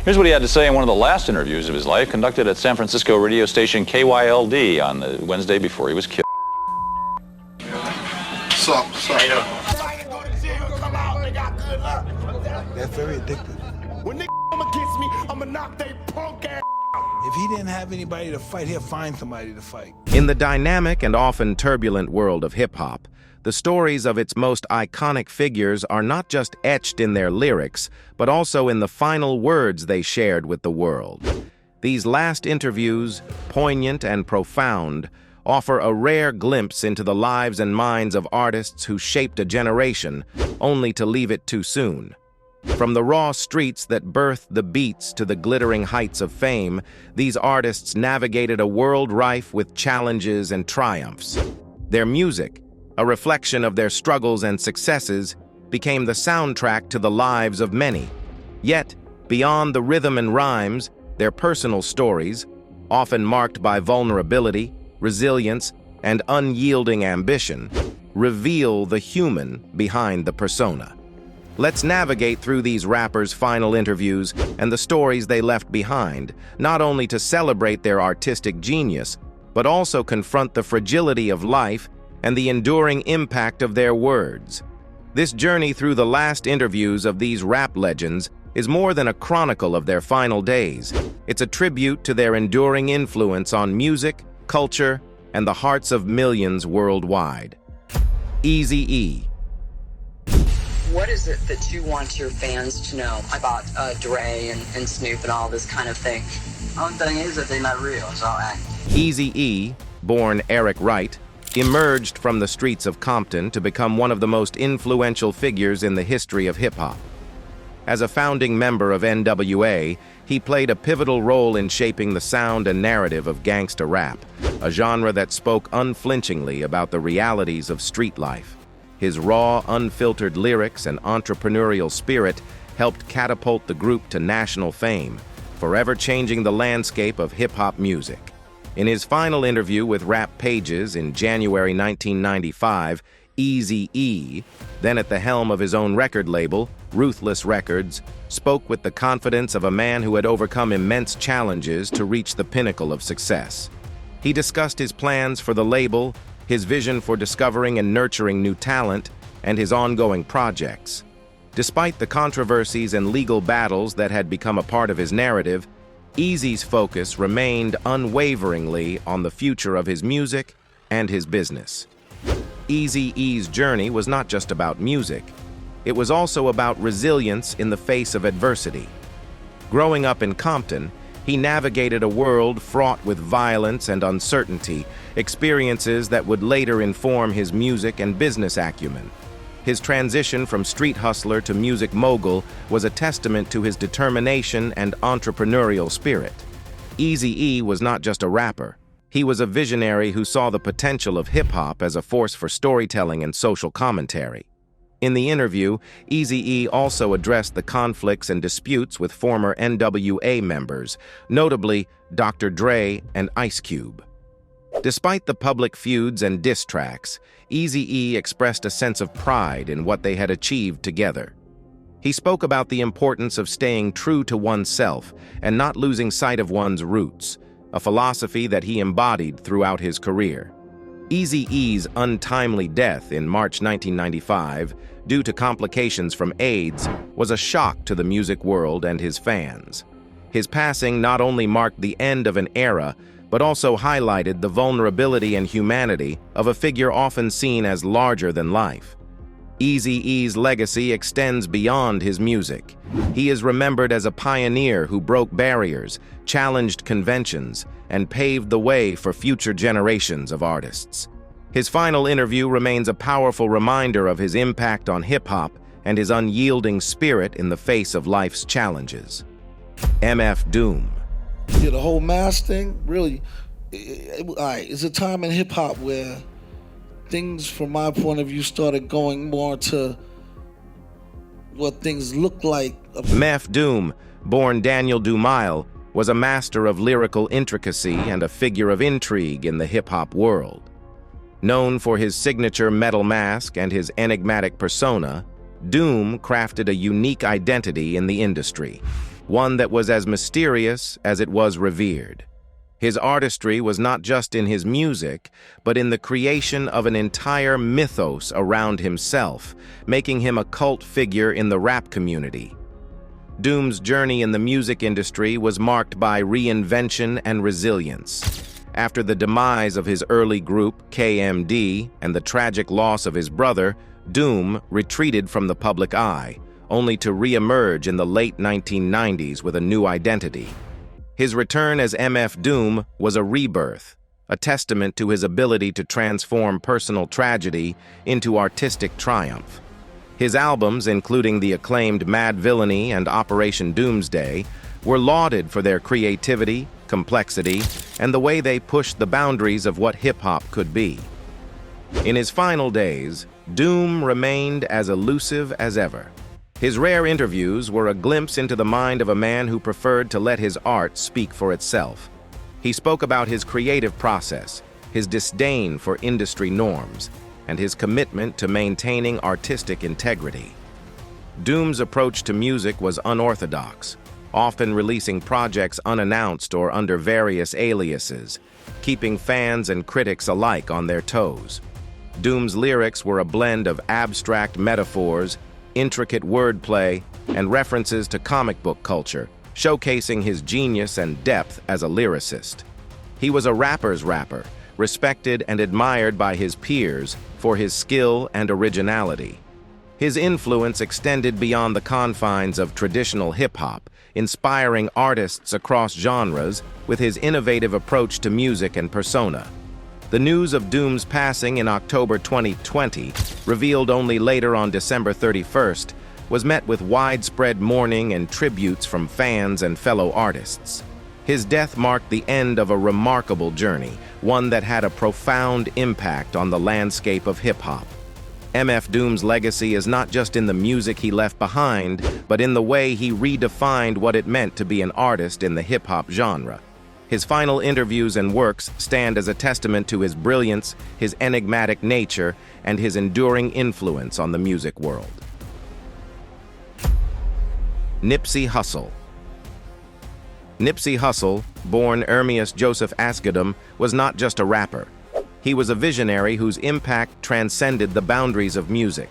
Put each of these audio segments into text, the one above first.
Here's what he had to say in one of the last interviews of his life, conducted at San Francisco radio station KYLD on the Wednesday before he was killed. Sup? That's very addictive. When niggas against me, I'ma knock they punk ass. If he didn't have anybody to fight, he'll find somebody to fight. In the dynamic and often turbulent world of hip-hop, the stories of its most iconic figures are not just etched in their lyrics, but also in the final words they shared with the world. These last interviews, poignant and profound, offer a rare glimpse into the lives and minds of artists who shaped a generation, only to leave it too soon. From the raw streets that birthed the beats to the glittering heights of fame, these artists navigated a world rife with challenges and triumphs. Their music, a reflection of their struggles and successes, became the soundtrack to the lives of many. Yet, beyond the rhythm and rhymes, their personal stories, often marked by vulnerability, resilience, and unyielding ambition, reveal the human behind the persona. Let's navigate through these rappers' final interviews and the stories they left behind, not only to celebrate their artistic genius, but also confront the fragility of life and the enduring impact of their words. This journey through the last interviews of these rap legends is more than a chronicle of their final days. It's a tribute to their enduring influence on music, culture, and the hearts of millions worldwide. Eazy-E. What is it that you want your fans to know about Dre and Snoop and all this kind of thing? Only thing is that they're not real, it's all act. Eazy-E, born Eric Wright, emerged from the streets of Compton to become one of the most influential figures in the history of hip-hop. As a founding member of N.W.A, he played a pivotal role in shaping the sound and narrative of gangsta rap, a genre that spoke unflinchingly about the realities of street life. His raw, unfiltered lyrics and entrepreneurial spirit helped catapult the group to national fame, forever changing the landscape of hip-hop music. In his final interview with Rap Pages in January 1995, Eazy-E, then at the helm of his own record label, Ruthless Records, spoke with the confidence of a man who had overcome immense challenges to reach the pinnacle of success. He discussed his plans for the label, his vision for discovering and nurturing new talent, and his ongoing projects. Despite the controversies and legal battles that had become a part of his narrative, Eazy's focus remained unwaveringly on the future of his music and his business. Eazy-E's journey was not just about music. It was also about resilience in the face of adversity. Growing up in Compton, he navigated a world fraught with violence and uncertainty, experiences that would later inform his music and business acumen. His transition from street hustler to music mogul was a testament to his determination and entrepreneurial spirit. Eazy-E was not just a rapper. He was a visionary who saw the potential of hip-hop as a force for storytelling and social commentary. In the interview, Eazy-E also addressed the conflicts and disputes with former N.W.A. members, notably Dr. Dre and Ice Cube. Despite the public feuds and diss tracks, Eazy-E expressed a sense of pride in what they had achieved together. He spoke about the importance of staying true to oneself and not losing sight of one's roots, a philosophy that he embodied throughout his career. Eazy-E's untimely death in March 1995, due to complications from AIDS, was a shock to the music world and his fans. His passing not only marked the end of an era, but also highlighted the vulnerability and humanity of a figure often seen as larger than life. Eazy-E's legacy extends beyond his music. He is remembered as a pioneer who broke barriers, challenged conventions, and paved the way for future generations of artists. His final interview remains a powerful reminder of his impact on hip-hop and his unyielding spirit in the face of life's challenges. MF Doom. Yeah, the whole mask thing, really, it's a time in hip-hop where things, from my point of view, started going more to what things look like. MF Doom, born Daniel Dumile, was a master of lyrical intricacy and a figure of intrigue in the hip-hop world. Known for his signature metal mask and his enigmatic persona, Doom crafted a unique identity in the industry. one that was as mysterious as it was revered. His artistry was not just in his music, but in the creation of an entire mythos around himself, making him a cult figure in the rap community. Doom's journey in the music industry was marked by reinvention and resilience. After the demise of his early group, KMD, and the tragic loss of his brother, Doom retreated from the public eye, only to re-emerge in the late 1990s with a new identity. His return as MF Doom was a rebirth, a testament to his ability to transform personal tragedy into artistic triumph. His albums, including the acclaimed Mad Villainy and Operation Doomsday, were lauded for their creativity, complexity, and the way they pushed the boundaries of what hip-hop could be. In his final days, Doom remained as elusive as ever. His rare interviews were a glimpse into the mind of a man who preferred to let his art speak for itself. He spoke about his creative process, his disdain for industry norms, and his commitment to maintaining artistic integrity. Doom's approach to music was unorthodox, often releasing projects unannounced or under various aliases, keeping fans and critics alike on their toes. Doom's lyrics were a blend of abstract metaphors, intricate wordplay, and references to comic book culture, showcasing his genius and depth as a lyricist. He was a rapper's rapper, respected and admired by his peers for his skill and originality. His influence extended beyond the confines of traditional hip-hop, inspiring artists across genres with his innovative approach to music and persona. The news of Doom's passing in October 2020, revealed only later on December 31st, was met with widespread mourning and tributes from fans and fellow artists. His death marked the end of a remarkable journey, one that had a profound impact on the landscape of hip-hop. MF Doom's legacy is not just in the music he left behind, but in the way he redefined what it meant to be an artist in the hip-hop genre. His final interviews and works stand as a testament to his brilliance, his enigmatic nature, and his enduring influence on the music world. Nipsey Hussle. Nipsey Hussle, born Ermias Joseph Asghedom, was not just a rapper. He was a visionary whose impact transcended the boundaries of music.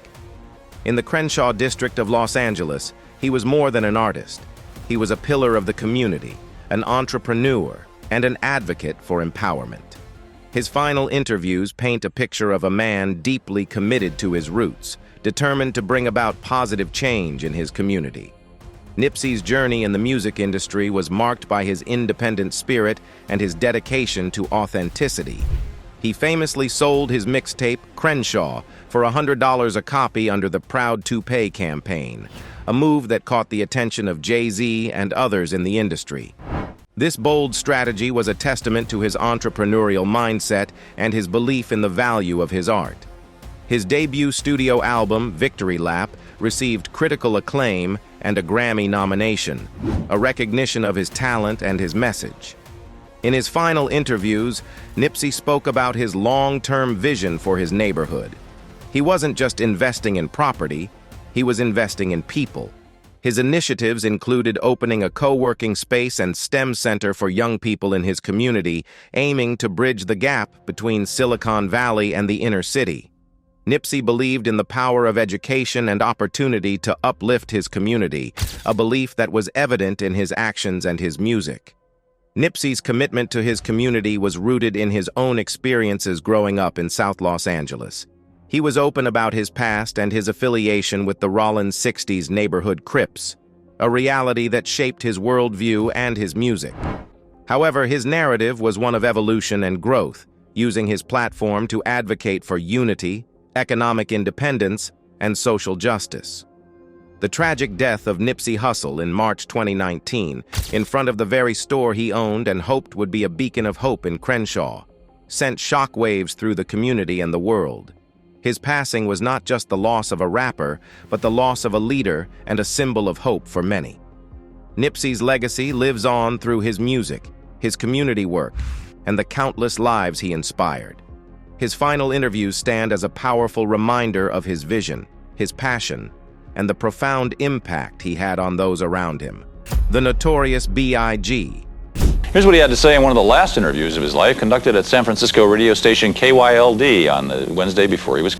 In the Crenshaw district of Los Angeles, he was more than an artist. He was a pillar of the community, an entrepreneur, and an advocate for empowerment. His final interviews paint a picture of a man deeply committed to his roots, determined to bring about positive change in his community. Nipsey's journey in the music industry was marked by his independent spirit and his dedication to authenticity. He famously sold his mixtape, Crenshaw, for $100 a copy under the Proud to Pay campaign, a move that caught the attention of Jay-Z and others in the industry. This bold strategy was a testament to his entrepreneurial mindset and his belief in the value of his art. His debut studio album, Victory Lap, received critical acclaim and a Grammy nomination, a recognition of his talent and his message. In his final interviews, Nipsey spoke about his long-term vision for his neighborhood. He wasn't just investing in property, he was investing in people. His initiatives included opening a co-working space and STEM center for young people in his community, aiming to bridge the gap between Silicon Valley and the inner city. Nipsey believed in the power of education and opportunity to uplift his community, a belief that was evident in his actions and his music. Nipsey's commitment to his community was rooted in his own experiences growing up in South Los Angeles. He was open about his past and his affiliation with the Rollins 60s neighborhood Crips, a reality that shaped his worldview and his music. However, his narrative was one of evolution and growth, using his platform to advocate for unity, economic independence, and social justice. The tragic death of Nipsey Hussle in March 2019, in front of the very store he owned and hoped would be a beacon of hope in Crenshaw, sent shockwaves through the community and the world. His passing was not just the loss of a rapper, but the loss of a leader and a symbol of hope for many. Nipsey's legacy lives on through his music, his community work, and the countless lives he inspired. His final interviews stand as a powerful reminder of his vision, his passion, and the profound impact he had on those around him. the notorious B.I.G. Here's what he had to say in one of the last interviews of his life, conducted at San Francisco radio station KYLD on the Wednesday before he was.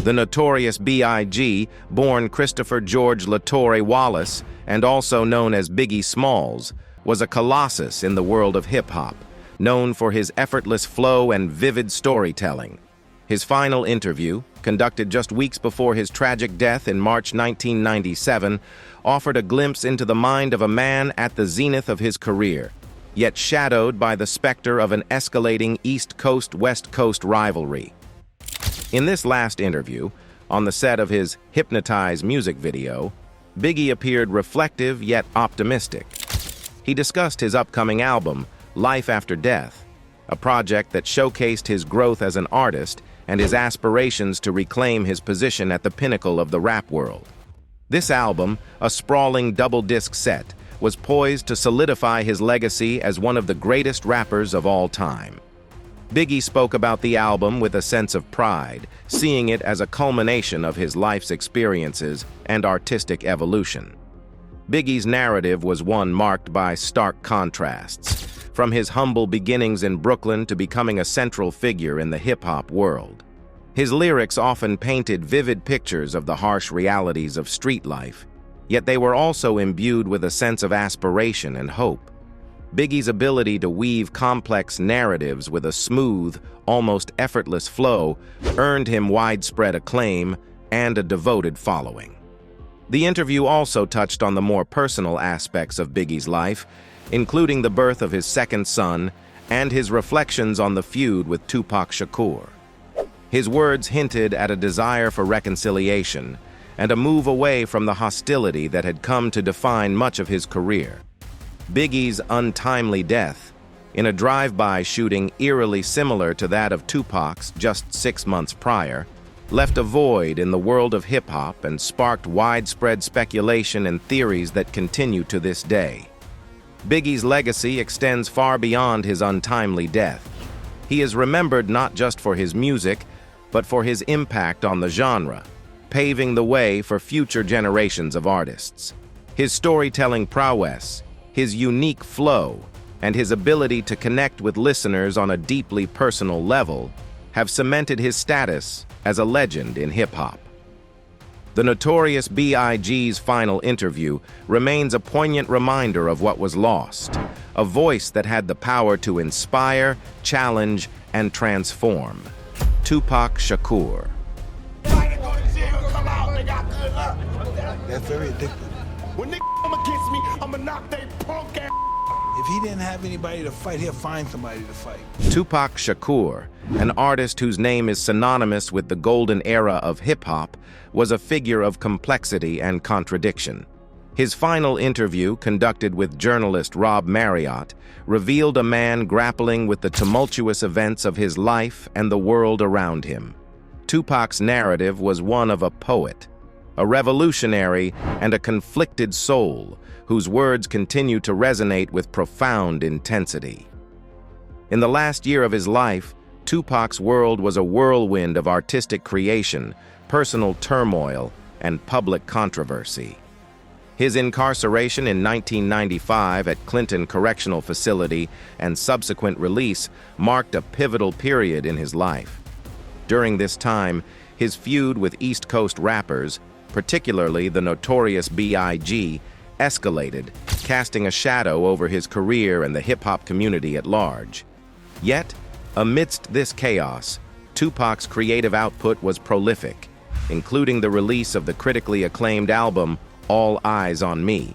The notorious B.I.G., born Christopher George Latore Wallace, and also known as Biggie Smalls, was a colossus in the world of hip-hop, known for his effortless flow and vivid storytelling. His final interview, conducted just weeks before his tragic death in March 1997, offered a glimpse into the mind of a man at the zenith of his career, yet shadowed by the specter of an escalating East Coast-West Coast rivalry. In this last interview, on the set of his Hypnotize music video, Biggie appeared reflective yet optimistic. He discussed his upcoming album, Life After Death, a project that showcased his growth as an artist and his aspirations to reclaim his position at the pinnacle of the rap world. This album, a sprawling double-disc set, was poised to solidify his legacy as one of the greatest rappers of all time. Biggie spoke about the album with a sense of pride, seeing it as a culmination of his life's experiences and artistic evolution. Biggie's narrative was one marked by stark contrasts, from his humble beginnings in Brooklyn to becoming a central figure in the hip-hop world. His lyrics often painted vivid pictures of the harsh realities of street life, yet they were also imbued with a sense of aspiration and hope. Biggie's ability to weave complex narratives with a smooth, almost effortless flow earned him widespread acclaim and a devoted following. The interview also touched on the more personal aspects of Biggie's life, including the birth of his second son and his reflections on the feud with Tupac Shakur. His words hinted at a desire for reconciliation and a move away from the hostility that had come to define much of his career. Biggie's untimely death, in a drive-by shooting eerily similar to that of Tupac's just 6 months prior, left a void in the world of hip-hop and sparked widespread speculation and theories that continue to this day. Biggie's legacy extends far beyond his untimely death. He is remembered not just for his music, but for his impact on the genre, paving the way for future generations of artists. His storytelling prowess, his unique flow, and his ability to connect with listeners on a deeply personal level have cemented his status as a legend in hip-hop. The notorious B.I.G.'s final interview remains a poignant reminder of what was lost, a voice that had the power to inspire, challenge, and transform. Tupac Shakur. That's very addictive. When niggas come against me, I'ma knock they punk ass. If he didn't have anybody to fight, he'll find somebody to fight. Tupac Shakur, an artist whose name is synonymous with the golden era of hip-hop, was a figure of complexity and contradiction. His final interview, conducted with journalist Rob Marriott, revealed a man grappling with the tumultuous events of his life and the world around him. Tupac's narrative was one of a poet, a revolutionary, and a conflicted soul, whose words continue to resonate with profound intensity. In the last year of his life, Tupac's world was a whirlwind of artistic creation, personal turmoil, and public controversy. His incarceration in 1995 at Clinton Correctional Facility and subsequent release marked a pivotal period in his life. During this time, his feud with East Coast rappers, particularly the notorious B.I.G., escalated, casting a shadow over his career and the hip-hop community at large. Yet, amidst this chaos, Tupac's creative output was prolific, including the release of the critically acclaimed album All Eyes on Me.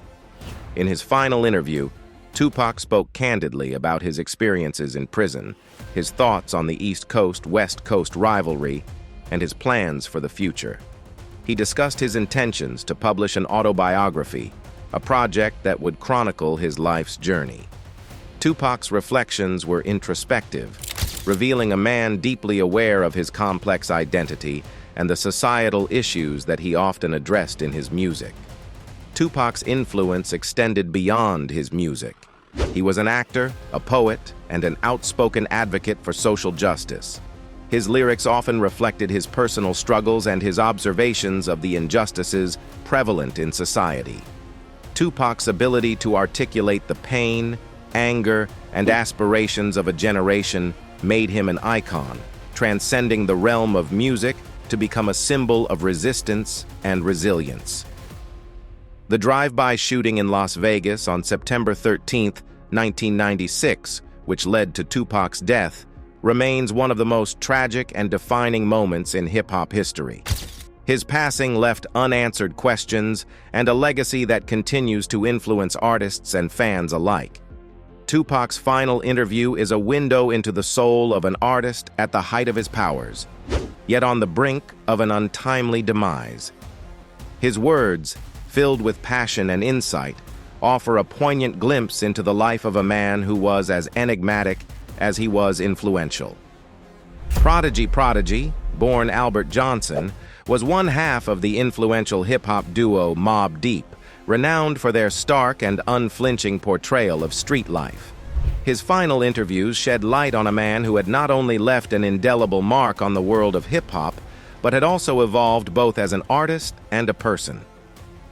In his final interview, Tupac spoke candidly about his experiences in prison, his thoughts on the East Coast-West Coast rivalry, and his plans for the future. He discussed his intentions to publish an autobiography, a project that would chronicle his life's journey. Tupac's reflections were introspective, revealing a man deeply aware of his complex identity and the societal issues that he often addressed in his music. Tupac's influence extended beyond his music. He was an actor, a poet, and an outspoken advocate for social justice. His lyrics often reflected his personal struggles and his observations of the injustices prevalent in society. Tupac's ability to articulate the pain, anger, and aspirations of a generation made him an icon, transcending the realm of music to become a symbol of resistance and resilience. The drive-by shooting in Las Vegas on September 13, 1996, which led to Tupac's death, remains one of the most tragic and defining moments in hip-hop history. His passing left unanswered questions and a legacy that continues to influence artists and fans alike. Tupac's final interview is a window into the soul of an artist at the height of his powers, yet on the brink of an untimely demise. His words, filled with passion and insight, offer a poignant glimpse into the life of a man who was as enigmatic as he was influential. Prodigy, born Albert Johnson, was one half of the influential hip-hop duo Mobb Deep, renowned for their stark and unflinching portrayal of street life. His final interviews shed light on a man who had not only left an indelible mark on the world of hip-hop, but had also evolved both as an artist and a person.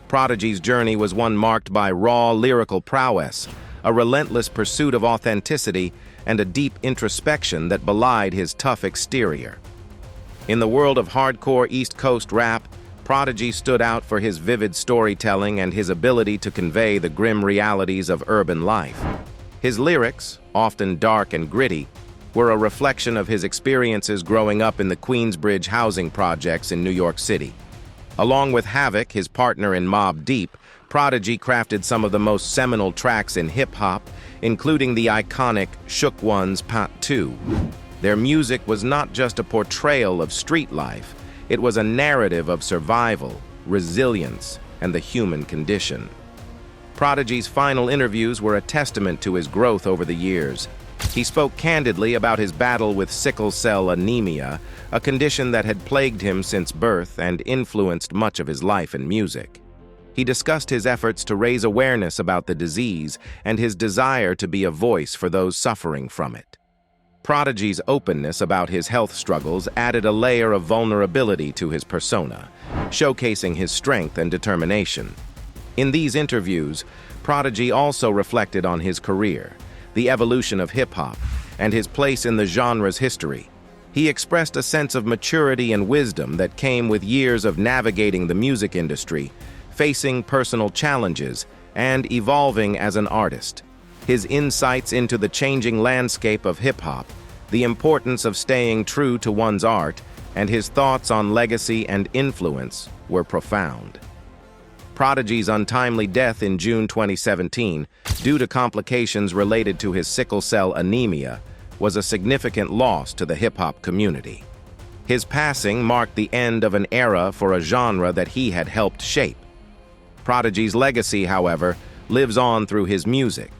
Prodigy's journey was one marked by raw lyrical prowess, a relentless pursuit of authenticity, and a deep introspection that belied his tough exterior. In the world of hardcore East Coast rap, Prodigy stood out for his vivid storytelling and his ability to convey the grim realities of urban life. His lyrics, often dark and gritty, were a reflection of his experiences growing up in the Queensbridge housing projects in New York City. Along with Havoc, his partner in Mobb Deep, Prodigy crafted some of the most seminal tracks in hip-hop, including the iconic Shook One's Part 2. Their music was not just a portrayal of street life, it was a narrative of survival, resilience, and the human condition. Prodigy's final interviews were a testament to his growth over the years. He spoke candidly about his battle with sickle cell anemia, a condition that had plagued him since birth and influenced much of his life and music. He discussed his efforts to raise awareness about the disease and his desire to be a voice for those suffering from it. Prodigy's openness about his health struggles added a layer of vulnerability to his persona, showcasing his strength and determination. In these interviews, Prodigy also reflected on his career, the evolution of hip-hop, and his place in the genre's history. He expressed a sense of maturity and wisdom that came with years of navigating the music industry, facing personal challenges, and evolving as an artist. His insights into the changing landscape of hip-hop, the importance of staying true to one's art, and his thoughts on legacy and influence were profound. Prodigy's untimely death in June 2017, due to complications related to his sickle cell anemia, was a significant loss to the hip-hop community. His passing marked the end of an era for a genre that he had helped shape. Prodigy's legacy, however, lives on through his music,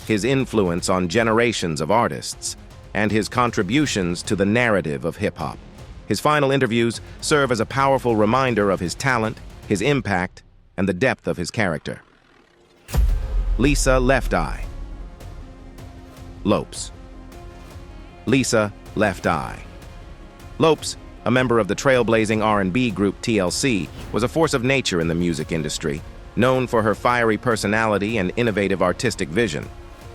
his influence on generations of artists, and his contributions to the narrative of hip-hop. His final interviews serve as a powerful reminder of his talent, his impact, and the depth of his character. Lisa Left Eye. Lopes. Lisa Left Eye. Lopes, a member of the trailblazing R&B group TLC, was a force of nature in the music industry, known for her fiery personality and innovative artistic vision.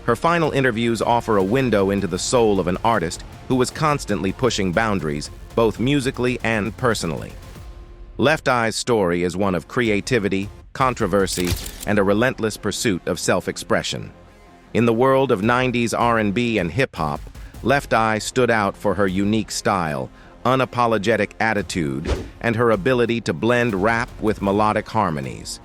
Her final interviews offer a window into the soul of an artist who was constantly pushing boundaries, both musically and personally. Left Eye's story is one of creativity, controversy, and a relentless pursuit of self-expression. In the world of 90s R&B and hip-hop, Left Eye stood out for her unique style, unapologetic attitude, and her ability to blend rap with melodic harmonies.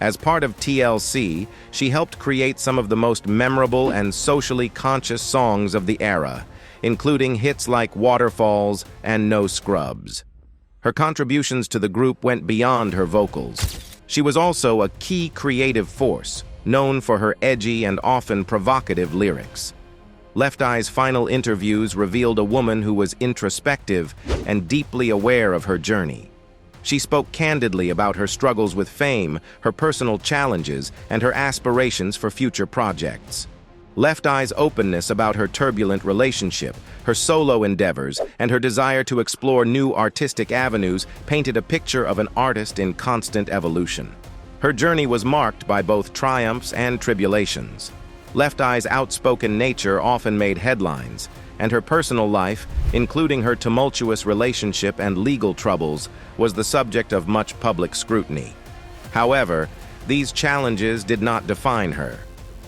As part of TLC, she helped create some of the most memorable and socially conscious songs of the era, including hits like Waterfalls and No Scrubs. Her contributions to the group went beyond her vocals. She was also a key creative force, known for her edgy and often provocative lyrics. Left Eye's final interviews revealed a woman who was introspective and deeply aware of her journey. She spoke candidly about her struggles with fame, her personal challenges, and her aspirations for future projects. Left Eye's openness about her turbulent relationship, her solo endeavors, and her desire to explore new artistic avenues painted a picture of an artist in constant evolution. Her journey was marked by both triumphs and tribulations. Left Eye's outspoken nature often made headlines, and her personal life, including her tumultuous relationship and legal troubles, was the subject of much public scrutiny. However, these challenges did not define her.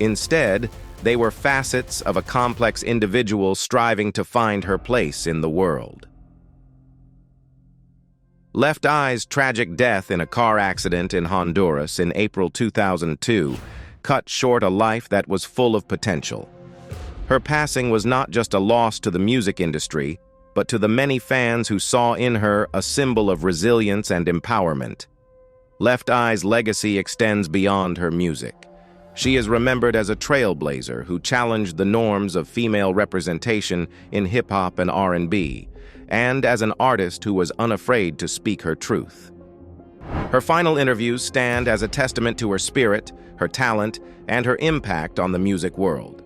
Instead, they were facets of a complex individual striving to find her place in the world. Left Eye's tragic death in a car accident in Honduras in April 2002 cut short a life that was full of potential. Her passing was not just a loss to the music industry, but to the many fans who saw in her a symbol of resilience and empowerment. Left Eye's legacy extends beyond her music. She is remembered as a trailblazer who challenged the norms of female representation in hip-hop and R&B, and as an artist who was unafraid to speak her truth. Her final interviews stand as a testament to her spirit, her talent, and her impact on the music world.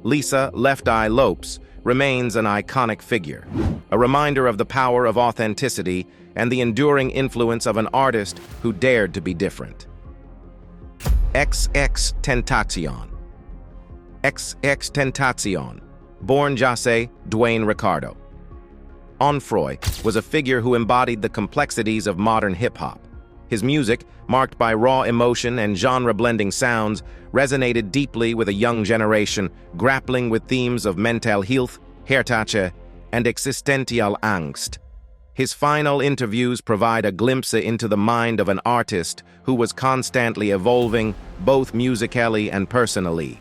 Lisa "Left Eye" Lopes remains an iconic figure, a reminder of the power of authenticity and the enduring influence of an artist who dared to be different. XXXTentacion. XXXTentacion, born Jose Dwayne Ricardo. Onfroy was a figure who embodied the complexities of modern hip-hop. His music, marked by raw emotion and genre-blending sounds, resonated deeply with a young generation grappling with themes of mental health, hertache, and existential angst. His final interviews provide a glimpse into the mind of an artist who was constantly evolving, both musically and personally.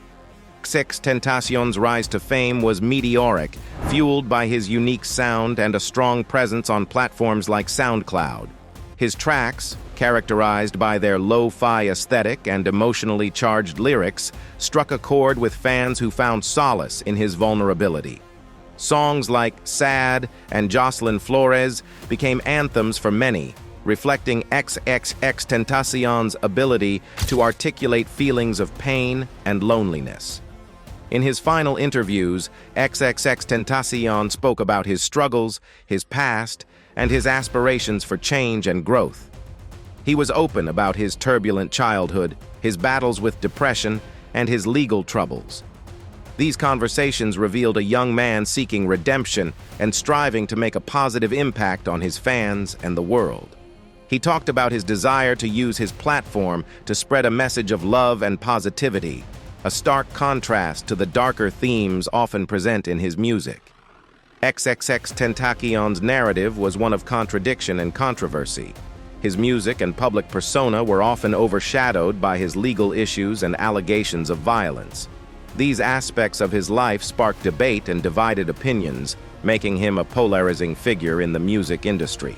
XXXTentacion's rise to fame was meteoric, fueled by his unique sound and a strong presence on platforms like SoundCloud. His tracks, characterized by their lo-fi aesthetic and emotionally charged lyrics, struck a chord with fans who found solace in his vulnerability. Songs like Sad and Jocelyn Flores became anthems for many, reflecting XXXTentacion's ability to articulate feelings of pain and loneliness. In his final interviews, XXXTentacion spoke about his struggles, his past, and his aspirations for change and growth. He was open about his turbulent childhood, his battles with depression, and his legal troubles. These conversations revealed a young man seeking redemption and striving to make a positive impact on his fans and the world. He talked about his desire to use his platform to spread a message of love and positivity, a stark contrast to the darker themes often present in his music. XXXTentacion's narrative was one of contradiction and controversy. His music and public persona were often overshadowed by his legal issues and allegations of violence. These aspects of his life sparked debate and divided opinions, making him a polarizing figure in the music industry.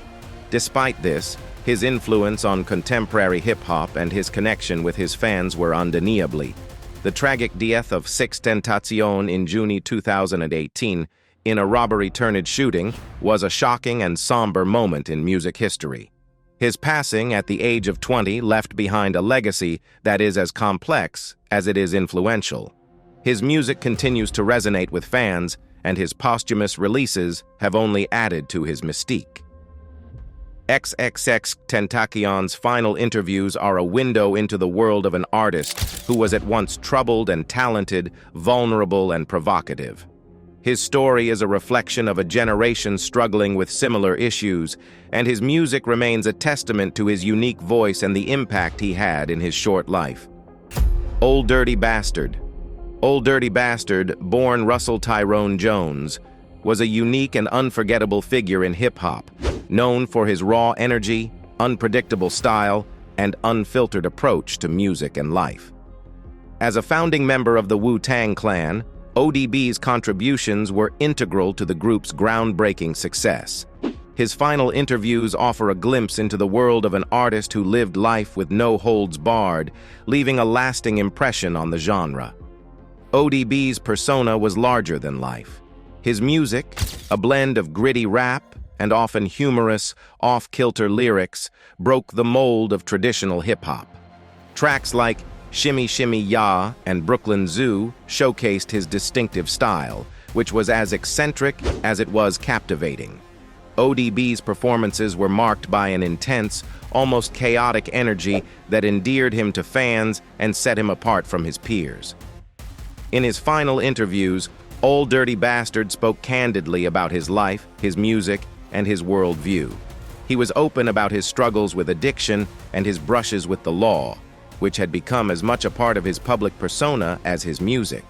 Despite this, his influence on contemporary hip-hop and his connection with his fans were undeniably. The tragic death of XXXTentacion in June 2018 in a robbery-turned shooting was a shocking and somber moment in music history. His passing at the age of 20 left behind a legacy that is as complex as it is influential. His music continues to resonate with fans, and his posthumous releases have only added to his mystique. XXXTentacion's final interviews are a window into the world of an artist who was at once troubled and talented, vulnerable and provocative. His story is a reflection of a generation struggling with similar issues, and his music remains a testament to his unique voice and the impact he had in his short life. Old Dirty Bastard. Old Dirty Bastard, born Russell Tyrone Jones, was a unique and unforgettable figure in hip-hop, known for his raw energy, unpredictable style, and unfiltered approach to music and life. As a founding member of the Wu-Tang Clan, ODB's contributions were integral to the group's groundbreaking success. His final interviews offer a glimpse into the world of an artist who lived life with no holds barred, leaving a lasting impression on the genre. ODB's persona was larger than life. His music, a blend of gritty rap and often humorous, off-kilter lyrics, broke the mold of traditional hip-hop. Tracks like Shimmy Shimmy Ya and Brooklyn Zoo showcased his distinctive style, which was as eccentric as it was captivating. ODB's performances were marked by an intense, almost chaotic energy that endeared him to fans and set him apart from his peers. In his final interviews, Ol' Dirty Bastard spoke candidly about his life, his music, and his worldview. He was open about his struggles with addiction and his brushes with the law, which had become as much a part of his public persona as his music.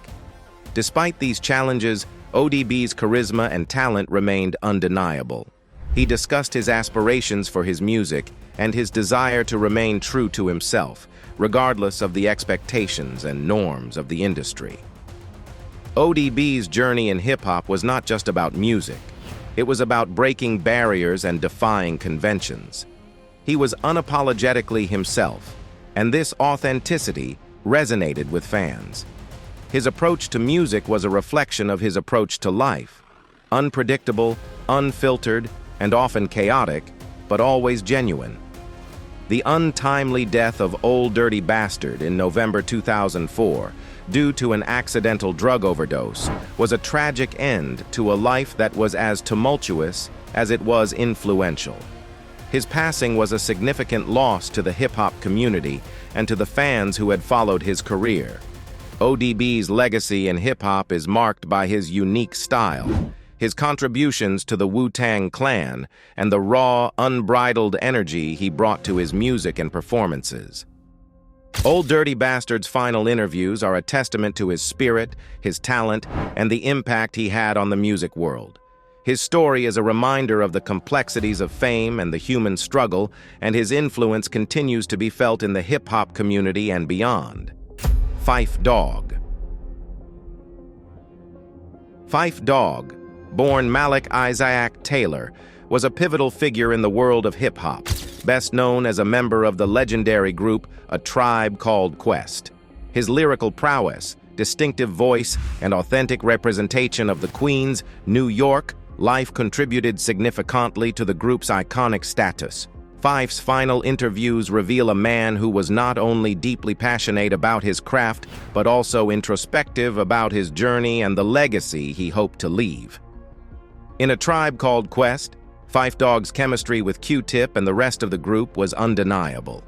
Despite these challenges, ODB's charisma and talent remained undeniable. He discussed his aspirations for his music and his desire to remain true to himself, regardless of the expectations and norms of the industry. ODB's journey in hip-hop was not just about music. It was about breaking barriers and defying conventions. He was unapologetically himself, and this authenticity resonated with fans. His approach to music was a reflection of his approach to life: unpredictable, unfiltered, and often chaotic, but always genuine. The untimely death of Ol' Dirty Bastard in November 2004, due to an accidental drug overdose, was a tragic end to a life that was as tumultuous as it was influential. His passing was a significant loss to the hip-hop community and to the fans who had followed his career. ODB's legacy in hip-hop is marked by his unique style, his contributions to the Wu-Tang Clan, and the raw, unbridled energy he brought to his music and performances. Ol' Dirty Bastard's final interviews are a testament to his spirit, his talent, and the impact he had on the music world. His story is a reminder of the complexities of fame and the human struggle, and his influence continues to be felt in the hip-hop community and beyond. Phife Dawg. Phife Dawg, born Malik Isaac Taylor, was a pivotal figure in the world of hip-hop, best known as a member of the legendary group A Tribe Called Quest. His lyrical prowess, distinctive voice, and authentic representation of the Queens, New York, life contributed significantly to the group's iconic status. Phife's final interviews reveal a man who was not only deeply passionate about his craft, but also introspective about his journey and the legacy he hoped to leave. In A Tribe Called Quest, Phife Dawg's chemistry with Q-Tip and the rest of the group was undeniable.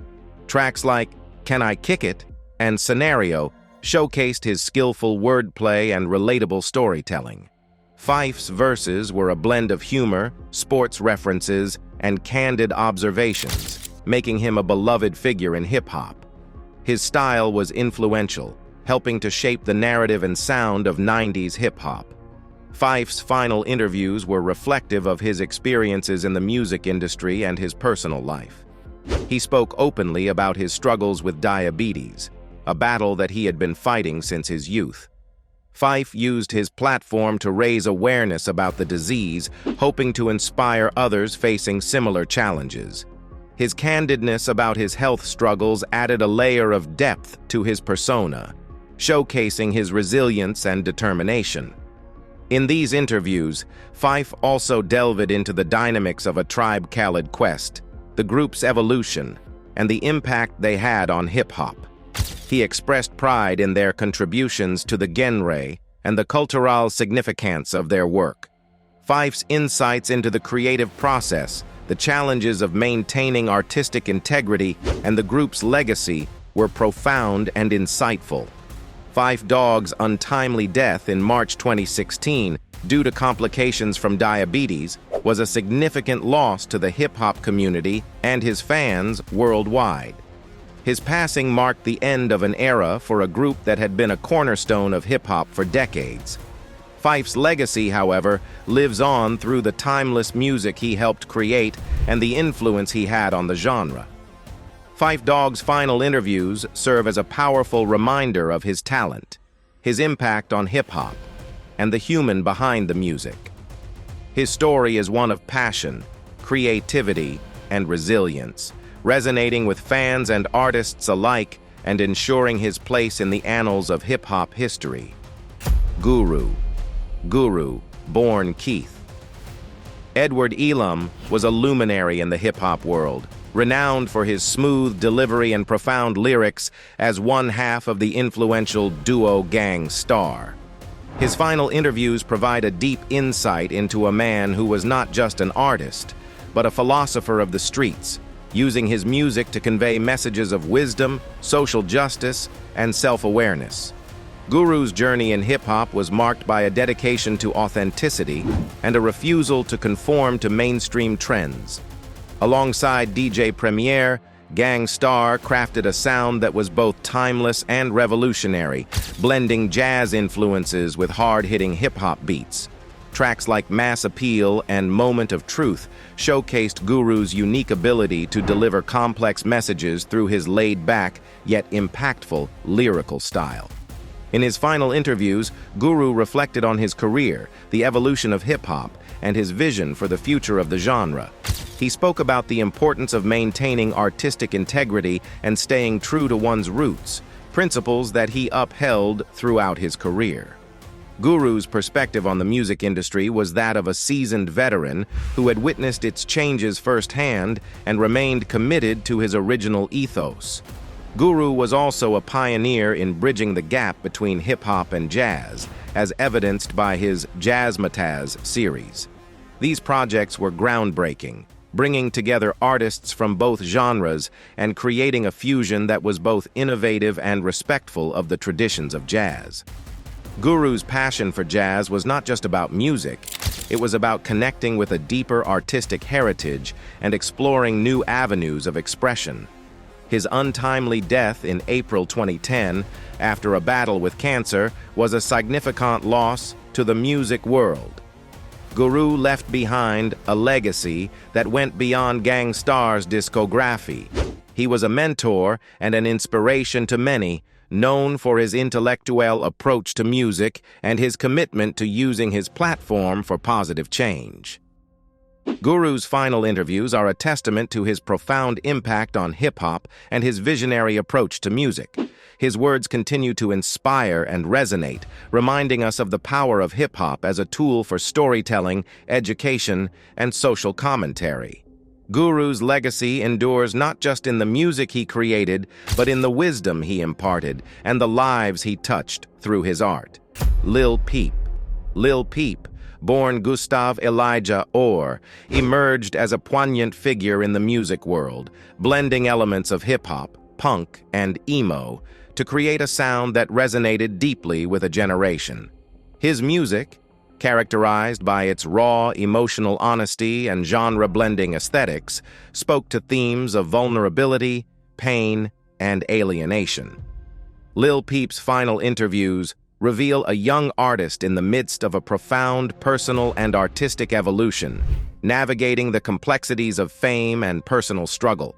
Tracks like Can I Kick It and Scenario showcased his skillful wordplay and relatable storytelling. Phife's verses were a blend of humor, sports references, and candid observations, making him a beloved figure in hip-hop. His style was influential, helping to shape the narrative and sound of 90s hip-hop. Phife's final interviews were reflective of his experiences in the music industry and his personal life. He spoke openly about his struggles with diabetes, a battle that he had been fighting since his youth. Phife used his platform to raise awareness about the disease, hoping to inspire others facing similar challenges. His candidness about his health struggles added a layer of depth to his persona, showcasing his resilience and determination. In these interviews, Phife also delved into the dynamics of A Tribe Called Quest, the group's evolution, and the impact they had on hip-hop. He expressed pride in their contributions to the genre and the cultural significance of their work. Phife's insights into the creative process, the challenges of maintaining artistic integrity, and the group's legacy were profound and insightful. Phife Dawg's untimely death in March 2016, due to complications from diabetes, was a significant loss to the hip-hop community and his fans worldwide. His passing marked the end of an era for a group that had been a cornerstone of hip-hop for decades. Phife's legacy, however, lives on through the timeless music he helped create and the influence he had on the genre. Phife Dawg's final interviews serve as a powerful reminder of his talent, his impact on hip-hop, and the human behind the music. His story is one of passion, creativity, and resilience, resonating with fans and artists alike and ensuring his place in the annals of hip-hop history. Guru, born Keith. Edward Elam was a luminary in the hip-hop world, renowned for his smooth delivery and profound lyrics as one half of the influential duo Gang Starr. His final interviews provide a deep insight into a man who was not just an artist, but a philosopher of the streets, using his music to convey messages of wisdom, social justice, and self-awareness. Guru's journey in hip-hop was marked by a dedication to authenticity and a refusal to conform to mainstream trends. Alongside DJ Premier, Gang Starr crafted a sound that was both timeless and revolutionary, blending jazz influences with hard-hitting hip-hop beats. Tracks like Mass Appeal and Moment of Truth showcased Guru's unique ability to deliver complex messages through his laid-back, yet impactful, lyrical style. In his final interviews, Guru reflected on his career, the evolution of hip-hop, and his vision for the future of the genre. He spoke about the importance of maintaining artistic integrity and staying true to one's roots, principles that he upheld throughout his career. Guru's perspective on the music industry was that of a seasoned veteran who had witnessed its changes firsthand and remained committed to his original ethos. Guru was also a pioneer in bridging the gap between hip-hop and jazz, as evidenced by his Jazzmatazz series. These projects were groundbreaking, bringing together artists from both genres and creating a fusion that was both innovative and respectful of the traditions of jazz. Guru's passion for jazz was not just about music, it was about connecting with a deeper artistic heritage and exploring new avenues of expression. His untimely death in April 2010, after a battle with cancer, was a significant loss to the music world. Guru left behind a legacy that went beyond Gang Starr's discography. He was a mentor and an inspiration to many, known for his intellectual approach to music and his commitment to using his platform for positive change. Guru's final interviews are a testament to his profound impact on hip-hop and his visionary approach to music. His words continue to inspire and resonate, reminding us of the power of hip-hop as a tool for storytelling, education, and social commentary. Guru's legacy endures not just in the music he created, but in the wisdom he imparted and the lives he touched through his art. Lil Peep. Lil Peep, born Gustav Elijah Orr, emerged as a poignant figure in the music world, blending elements of hip-hop, punk, and emo to create a sound that resonated deeply with a generation. His music, characterized by its raw, emotional honesty and genre-blending aesthetics, spoke to themes of vulnerability, pain, and alienation. Lil Peep's final interviews reveal a young artist in the midst of a profound personal and artistic evolution, navigating the complexities of fame and personal struggle.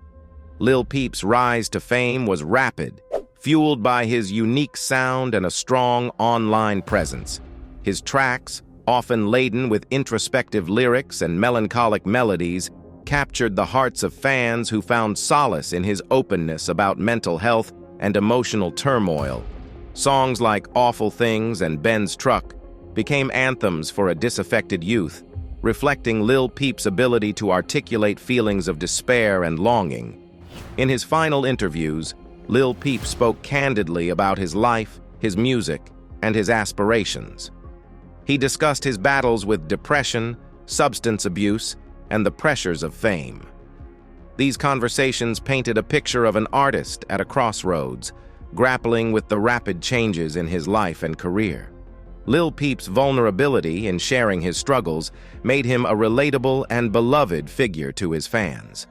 Lil Peep's rise to fame was rapid, fueled by his unique sound and a strong online presence. His tracks, often laden with introspective lyrics and melancholic melodies, captured the hearts of fans who found solace in his openness about mental health and emotional turmoil. Songs like Awful Things and Ben's Truck became anthems for a disaffected youth, reflecting Lil Peep's ability to articulate feelings of despair and longing. In his final interviews, Lil Peep spoke candidly about his life, his music, and his aspirations. He discussed his battles with depression, substance abuse, and the pressures of fame. These conversations painted a picture of an artist at a crossroads, grappling with the rapid changes in his life and career. Lil Peep's vulnerability in sharing his struggles made him a relatable and beloved figure to his fans.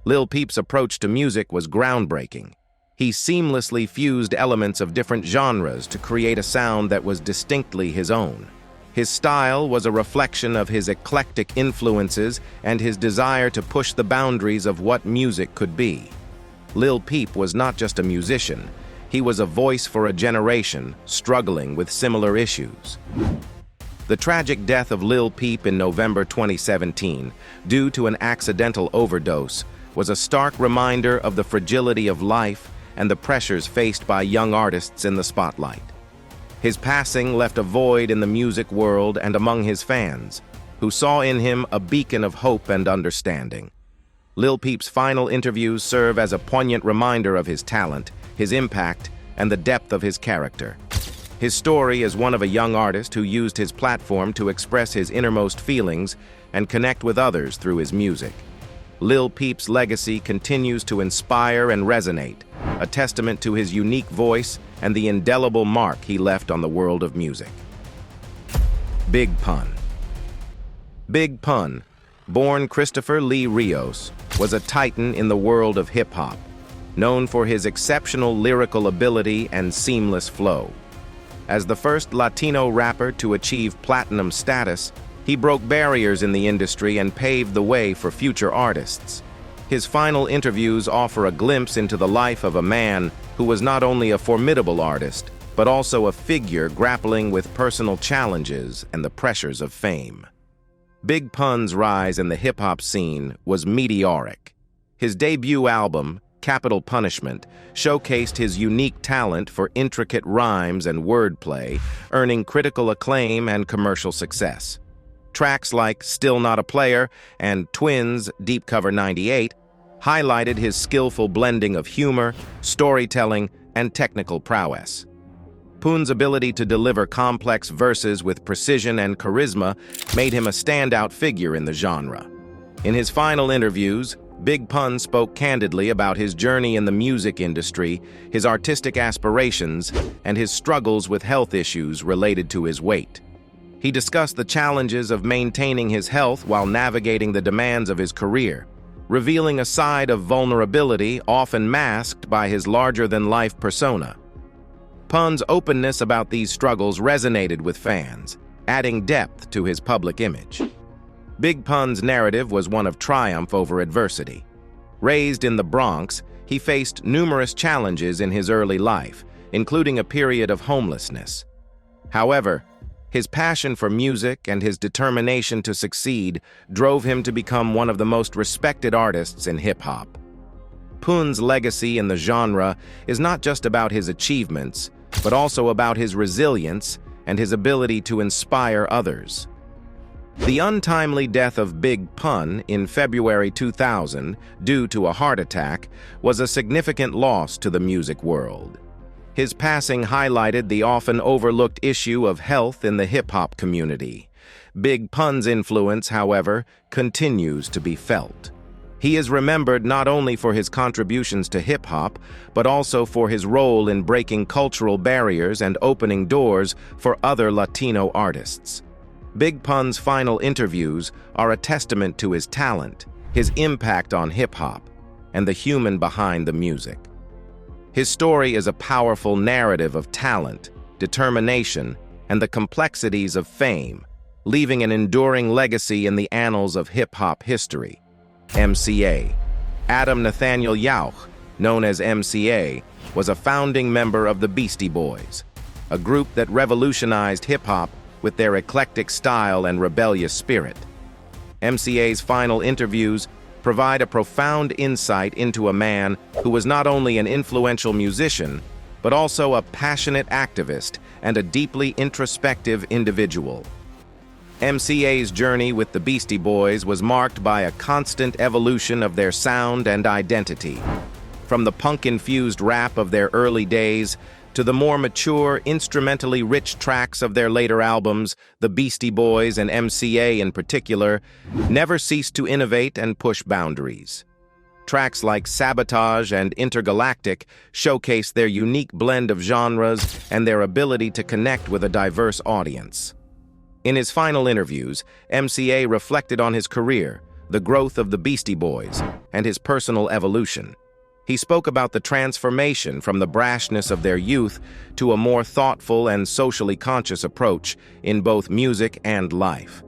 Lil Peep's approach to music was groundbreaking. He seamlessly fused elements of different genres to create a sound that was distinctly his own. His style was a reflection of his eclectic influences and his desire to push the boundaries of what music could be. Lil Peep was not just a musician, he was a voice for a generation struggling with similar issues. The tragic death of Lil Peep in November 2017, due to an accidental overdose, was a stark reminder of the fragility of life and the pressures faced by young artists in the spotlight. His passing left a void in the music world and among his fans, who saw in him a beacon of hope and understanding. Lil Peep's final interviews serve as a poignant reminder of his talent, his impact, and the depth of his character. His story is one of a young artist who used his platform to express his innermost feelings and connect with others through his music. Lil Peep's legacy continues to inspire and resonate, a testament to his unique voice and the indelible mark he left on the world of music. Big Pun. Big Pun, born Christopher Lee Rios, was a titan in the world of hip-hop, known for his exceptional lyrical ability and seamless flow. As the first Latino rapper to achieve platinum status, he broke barriers in the industry and paved the way for future artists. His final interviews offer a glimpse into the life of a man who was not only a formidable artist, but also a figure grappling with personal challenges and the pressures of fame. Big Pun's rise in the hip-hop scene was meteoric. His debut album, Capital Punishment, showcased his unique talent for intricate rhymes and wordplay, earning critical acclaim and commercial success. Tracks like Still Not a Player and Twins' Deep Cover 98 highlighted his skillful blending of humor, storytelling, and technical prowess. Pun's ability to deliver complex verses with precision and charisma made him a standout figure in the genre. In his final interviews, Big Pun spoke candidly about his journey in the music industry, his artistic aspirations, and his struggles with health issues related to his weight. He discussed the challenges of maintaining his health while navigating the demands of his career, revealing a side of vulnerability often masked by his larger-than-life persona. Pun's openness about these struggles resonated with fans, adding depth to his public image. Big Pun's narrative was one of triumph over adversity. Raised in the Bronx, he faced numerous challenges in his early life, including a period of homelessness. However, his passion for music and his determination to succeed drove him to become one of the most respected artists in hip-hop. Pun's legacy in the genre is not just about his achievements, but also about his resilience and his ability to inspire others. The untimely death of Big Pun in February 2000, due to a heart attack, was a significant loss to the music world. His passing highlighted the often overlooked issue of health in the hip-hop community. Big Pun's influence, however, continues to be felt. He is remembered not only for his contributions to hip-hop, but also for his role in breaking cultural barriers and opening doors for other Latino artists. Big Pun's final interviews are a testament to his talent, his impact on hip-hop, and the human behind the music. His story is a powerful narrative of talent, determination, and the complexities of fame, leaving an enduring legacy in the annals of hip-hop history. MCA. Adam Nathaniel Yauch, known as MCA, was a founding member of the Beastie Boys, a group that revolutionized hip-hop with their eclectic style and rebellious spirit. MCA's final interviews provide a profound insight into a man who was not only an influential musician, but also a passionate activist and a deeply introspective individual. MCA's journey with the Beastie Boys was marked by a constant evolution of their sound and identity. From the punk-infused rap of their early days to the more mature, instrumentally rich tracks of their later albums, the Beastie Boys and MCA in particular never ceased to innovate and push boundaries. Tracks like Sabotage and Intergalactic showcase their unique blend of genres and their ability to connect with a diverse audience. In his final interviews, MCA reflected on his career, the growth of the Beastie Boys, and his personal evolution. He spoke about the transformation from the brashness of their youth to a more thoughtful and socially conscious approach in both music and life.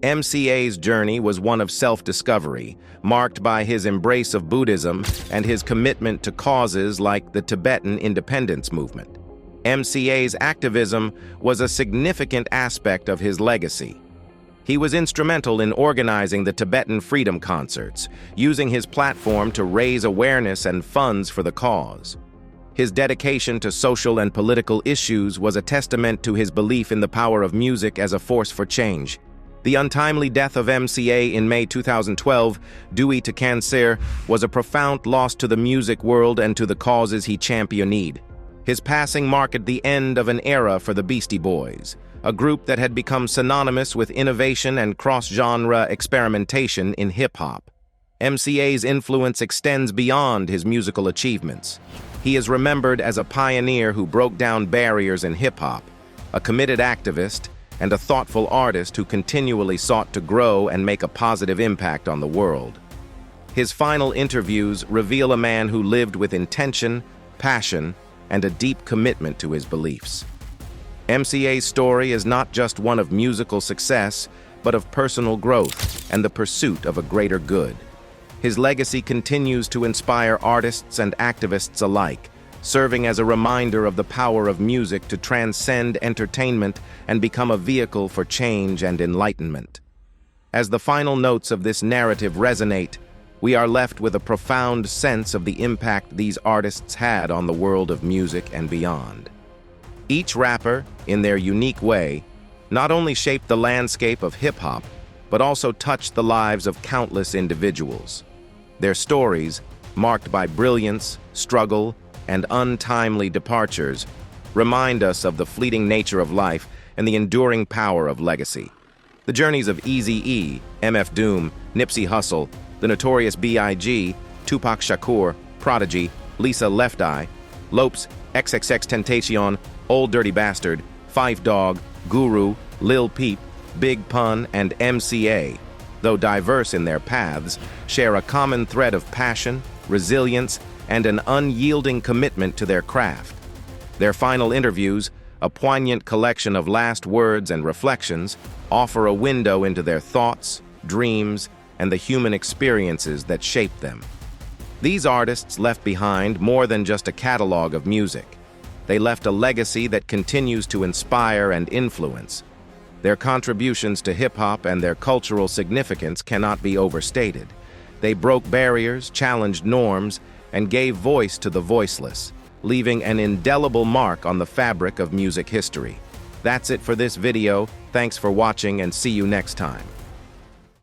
MCA's journey was one of self-discovery, marked by his embrace of Buddhism and his commitment to causes like the Tibetan independence movement. MCA's activism was a significant aspect of his legacy. He was instrumental in organizing the Tibetan Freedom Concerts, using his platform to raise awareness and funds for the cause. His dedication to social and political issues was a testament to his belief in the power of music as a force for change. The untimely death of MCA in May 2012, due to cancer, was a profound loss to the music world and to the causes he championed. His passing marked the end of an era for the Beastie Boys, a group that had become synonymous with innovation and cross-genre experimentation in hip-hop. MCA's influence extends beyond his musical achievements. He is remembered as a pioneer who broke down barriers in hip-hop, a committed activist, and a thoughtful artist who continually sought to grow and make a positive impact on the world. His final interviews reveal a man who lived with intention, passion, and a deep commitment to his beliefs. MCA's story is not just one of musical success, but of personal growth and the pursuit of a greater good. His legacy continues to inspire artists and activists alike, serving as a reminder of the power of music to transcend entertainment and become a vehicle for change and enlightenment. As the final notes of this narrative resonate, we are left with a profound sense of the impact these artists had on the world of music and beyond. Each rapper, in their unique way, not only shaped the landscape of hip-hop, but also touched the lives of countless individuals. Their stories, marked by brilliance, struggle, and untimely departures, remind us of the fleeting nature of life and the enduring power of legacy. The journeys of Eazy-E, MF Doom, Nipsey Hussle, the Notorious B.I.G, Tupac Shakur, Prodigy, Lisa Left Eye, Lopes, XXXTentacion, Old Dirty Bastard, Phife Dawg, Guru, Lil Peep, Big Pun, and MCA, though diverse in their paths, share a common thread of passion, resilience, and an unyielding commitment to their craft. Their final interviews, a poignant collection of last words and reflections, offer a window into their thoughts, dreams, and the human experiences that shaped them. These artists left behind more than just a catalog of music. They left a legacy that continues to inspire and influence. Their contributions to hip-hop and their cultural significance cannot be overstated. They broke barriers, challenged norms, and gave voice to the voiceless, leaving an indelible mark on the fabric of music history. That's it for this video. Thanks for watching and see you next time.